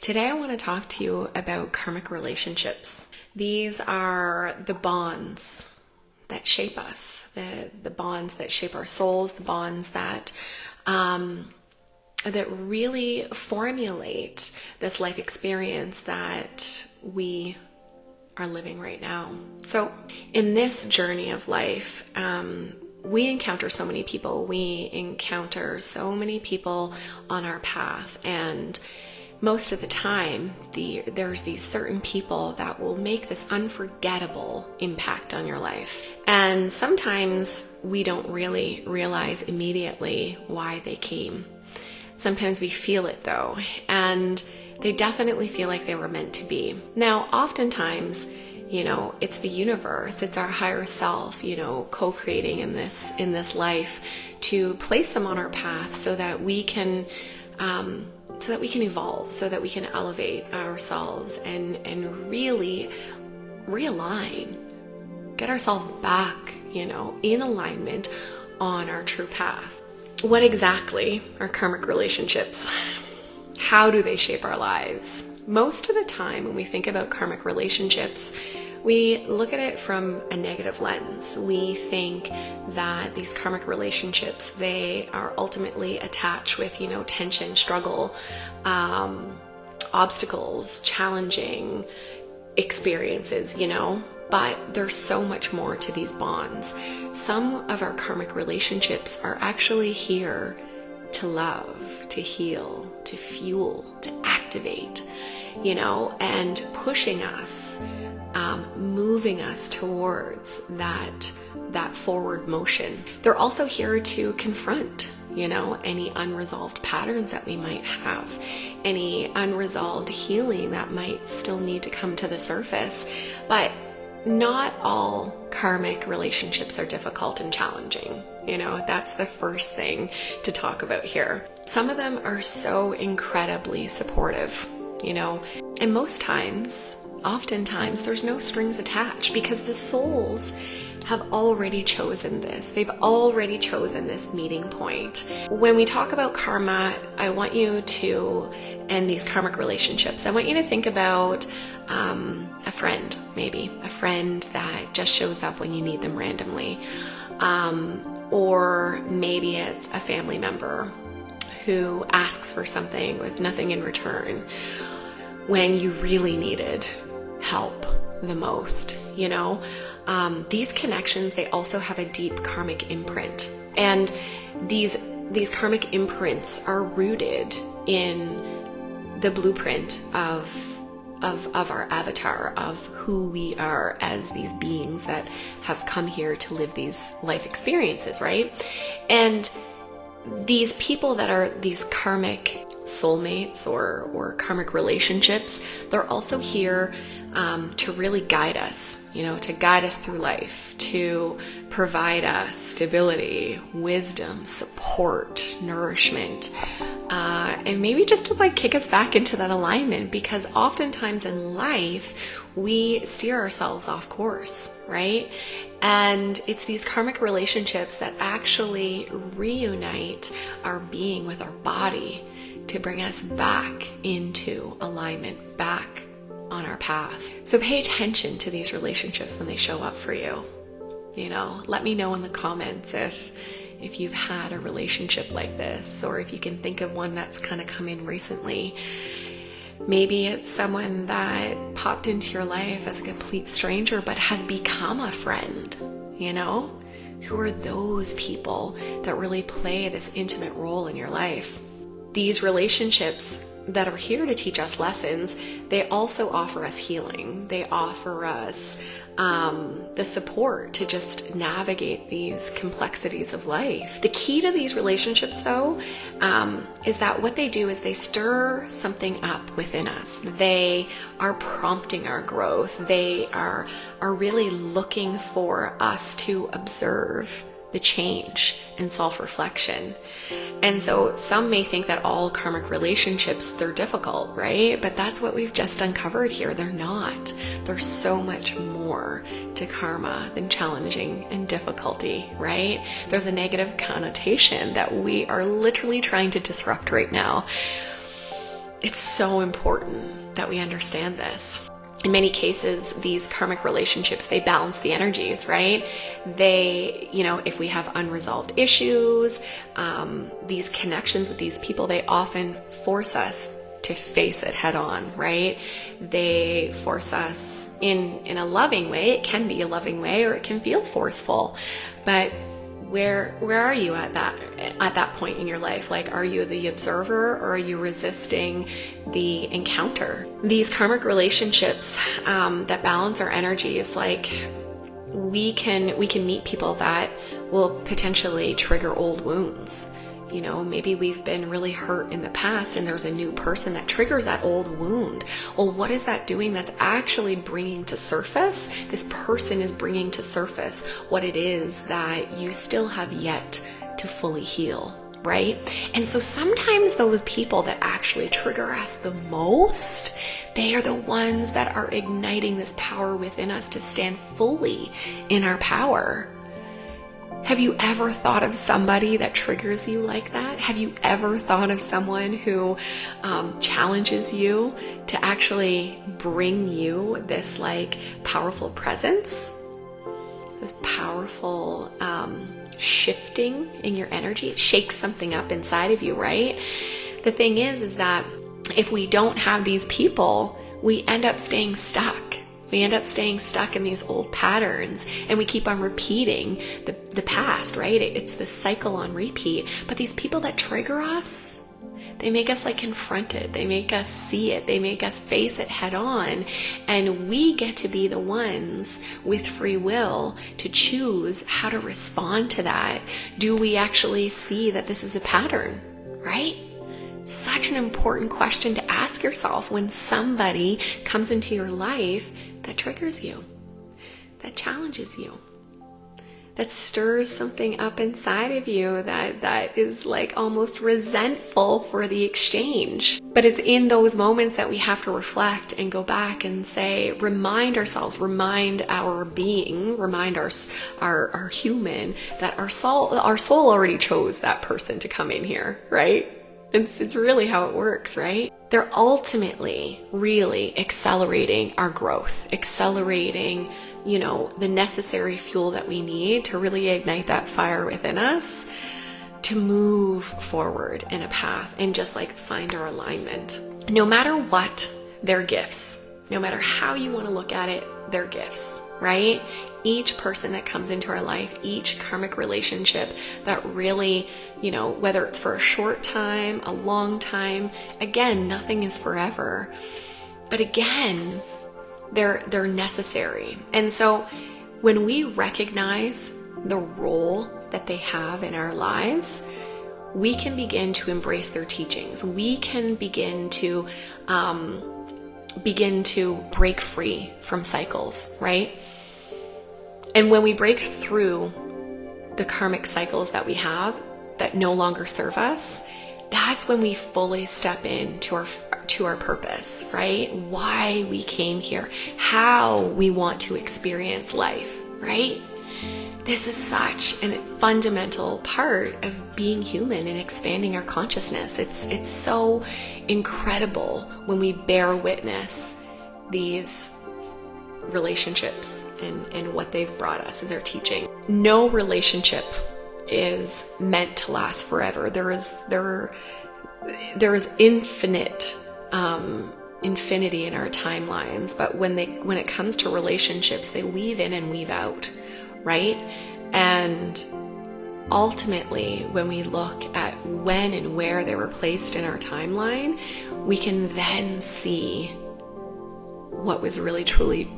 Today I want to talk to you about karmic relationships. These are the bonds that shape us, the bonds that shape our souls, the bonds that really formulate this life experience that we are living right now. So in this journey of life, we encounter so many people. We encounter so many people on our path, and most of the time, there's these certain people that will make this unforgettable impact on your life. And sometimes we don't really realize immediately why they came. Sometimes we feel it though, and they definitely feel like they were meant to be. Now, oftentimes, it's the universe, it's our higher self, co-creating in this life to place them on our path so that we can evolve, so that we can elevate ourselves and really realign, get ourselves back, in alignment on our true path. What exactly are karmic relationships? How do they shape our lives? Most of the time when we think about karmic relationships, we look at it from a negative lens. We think that these karmic relationships, they are ultimately attached with, tension, struggle, obstacles, challenging experiences, but there's so much more to these bonds. Some of our karmic relationships are actually here to love, to heal, to fuel, to activate, and pushing us, moving us towards that forward motion. They're also here to confront, any unresolved patterns that we might have, any unresolved healing that might still need to come to the surface. But not all karmic relationships are difficult and challenging. That's the first thing to talk about here. Some of them are so incredibly supportive, and oftentimes, there's no strings attached because the souls have already chosen this. They've already chosen this meeting point. When we talk about karma, I want you to, and these karmic relationships, I want you to think about a friend, maybe a friend that just shows up when you need them randomly. Or maybe it's a family member who asks for something with nothing in return when you really needed help the most, These connections, they also have a deep karmic imprint. And these karmic imprints are rooted in the blueprint of our avatar, of who we are as these beings that have come here to live these life experiences, right? And these people that are these karmic soulmates or karmic relationships, they're also here to really guide us, to guide us through life, to provide us stability, wisdom, support, nourishment, and maybe just to kick us back into that alignment, because oftentimes in life we steer ourselves off course, right? And it's these karmic relationships that actually reunite our being with our body to bring us back into alignment, back on our path. So pay attention to these relationships when they show up for you. Let me know in the comments if you've had a relationship like this, or if you can think of one that's kind of come in recently. Maybe it's someone that popped into your life as a complete stranger but has become a friend, Who are those people that really play this intimate role in your life? These relationships that are here to teach us lessons, they also offer us healing. They offer us the support to just navigate these complexities of life. The key to these relationships, though, is that what they do is they stir something up within us. They are prompting our growth. They are really looking for us to observe the change and self-reflection. And so some may think that all karmic relationships, they're difficult, right? But that's what we've just uncovered here. They're not. There's so much more to karma than challenging and difficulty, right? There's a negative connotation that we are literally trying to disrupt right now. It's so important that we understand this. In many cases, these karmic relationships, they balance the energies, right? They, if we have unresolved issues, these connections with these people, they often force us to face it head on, right? They force us in a loving way. It can be a loving way, or it can feel forceful. But where are you at that point in your life? Like, are you the observer, or are you resisting the encounter? These karmic relationships that balance our energies, like we can meet people that will potentially trigger old wounds. Maybe we've been really hurt in the past, and there's a new person that triggers that old wound. Well, what is that doing? That's actually bringing to surface, this person is bringing to surface what it is that you still have yet to fully heal, right? And so sometimes those people that actually trigger us the most, they are the ones that are igniting this power within us to stand fully in our power. Have you ever thought of somebody that triggers you like that? Have you ever thought of someone who challenges you to actually bring you this powerful presence, this powerful shifting in your energy? It shakes something up inside of you, right? The thing is that if we don't have these people, we end up staying stuck. We end up staying stuck in these old patterns, and we keep on repeating the past, right? It's this cycle on repeat. But these people that trigger us, they make us confront it. They make us see it. They make us face it head on. And we get to be the ones with free will to choose how to respond to that. Do we actually see that this is a pattern, right? Such an important question to ask yourself when somebody comes into your life that triggers you, that challenges you, that stirs something up inside of you that is almost resentful for the exchange. But it's in those moments that we have to reflect and go back and say, remind ourselves, remind our being, remind our human that our soul already chose that person to come in here, right? It's really how it works, right? They're ultimately really accelerating our growth, accelerating, the necessary fuel that we need to really ignite that fire within us to move forward in a path and just find our alignment. No matter what, they're gifts. No matter how you want to look at it, they're gifts, right? Each person that comes into our life, each karmic relationship that really, whether it's for a short time, a long time, again, nothing is forever. But again, they're necessary. And so when we recognize the role that they have in our lives, we can begin to embrace their teachings. We can begin to break free from cycles, right? And when we break through the karmic cycles that we have that no longer serve us, that's when we fully step into our purpose, right? Why we came here, how we want to experience life, right? This is such a fundamental part of being human and expanding our consciousness. It's so incredible when we bear witness these relationships and what they've brought us and their teaching. No relationship is meant to last forever. There is infinity in our timelines, but when it comes to relationships, they weave in and weave out, right? And ultimately, when we look at when and where they were placed in our timeline, we can then see what was really truly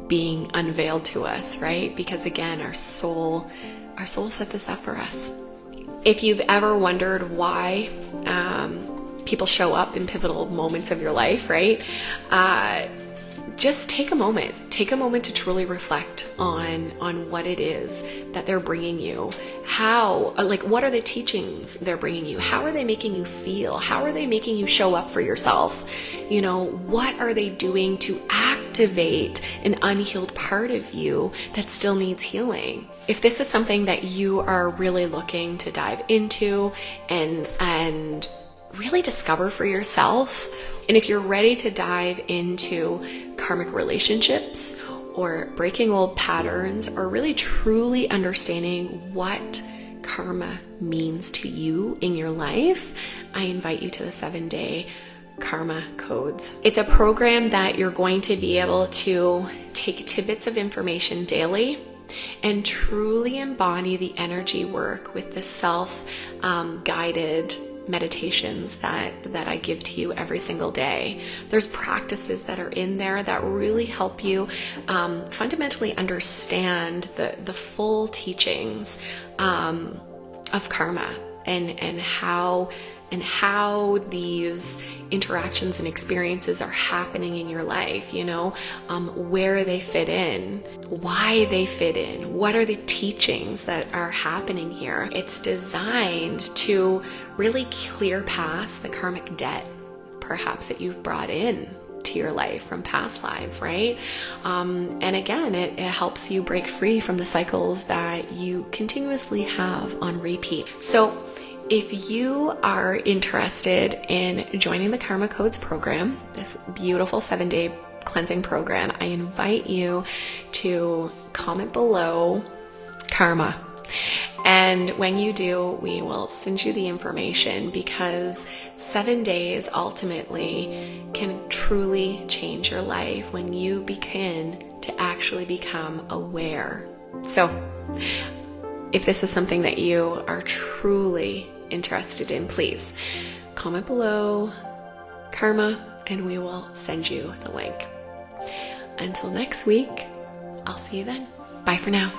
being unveiled to us, right? Because again, our soul set this up for us. If you've ever wondered why people show up in pivotal moments of your life, right? Just take a moment to truly reflect on what it is that they're bringing you. What are the teachings they're bringing you? How are they making you feel? How are they making you show up for yourself? What are they doing to activate an unhealed part of you that still needs healing? If this is something that you are really looking to dive into and really discover for yourself And if you're ready to dive into karmic relationships or breaking old patterns or really truly understanding what karma means to you in your life, I invite you to the 7-day Karma Codes. It's a program that you're going to be able to take tidbits of information daily and truly embody the energy work with the self-guided meditations that I give to you every single day. There's practices that are in there that really help you fundamentally understand the full teachings of karma and how these interactions and experiences are happening in your life, where they fit in, why they fit in, what are the teachings that are happening here. It's designed to really clear past the karmic debt, perhaps, that you've brought in to your life from past lives, right? And again, it helps you break free from the cycles that you continuously have on repeat. So if you are interested in joining the Karma Codes program, this beautiful 7-day cleansing program, I invite you to comment below karma. And when you do, we will send you the information, because 7 days ultimately can truly change your life when you begin to actually become aware. So if this is something that you are truly interested in, please comment below karma and we will send you the link. Until next week, I'll see you then. Bye for now.